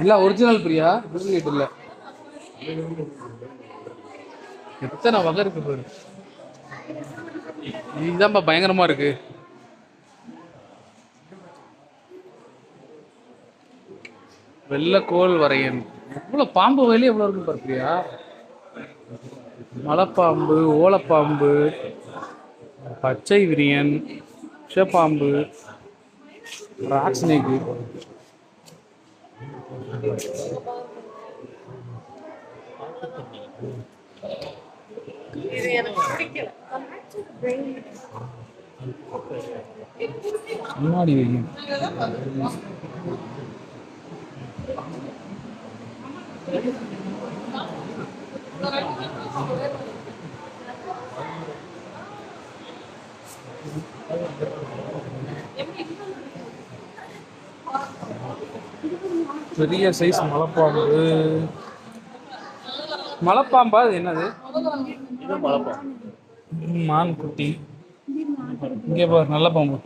எல்லாம் original Priya, duplicate இல்ல. எத்தனை வகை இருக்கு பாரு. இதுதான்ப்பா பயங்கரமா இருக்கு. வெள்ளக்கோல் வரையன். எவ்வளவு பாம்பு வகையில எவ்வளவு இருக்கு பாரு பிரியா. மலைப்பாம்பு, ஓலப்பாம்பு, பச்சை விரியன், விஷப்பாம்பு, ராக் ஸ்னேக். முன்னாடி வையும். பெரிய சைஸ் மலைப்பாம்பு. மலைப்பாம்பா அது என்னது? மான் குட்டி. இங்கே பாரு நல்ல பாம்பு.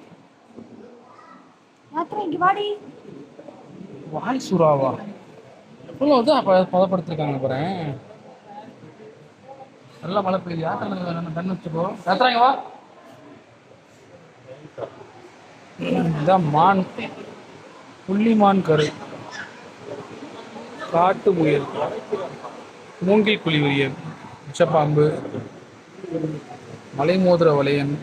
வாய் சுறாவா? எவ்வளோ தான் பதப்படுத்திருக்காங்க பாறேன். நல்ல மழை பெய்யுது. யாத்திரை கண்ணு வச்சுக்கோ. யாத்திராங்க வா. இதான் மான். புள்ளிமான் கரு, காட்டு முயல், மூங்கில் குழி விரியன், விஷப்பாம்பு, மலை மோதிர வளையன்.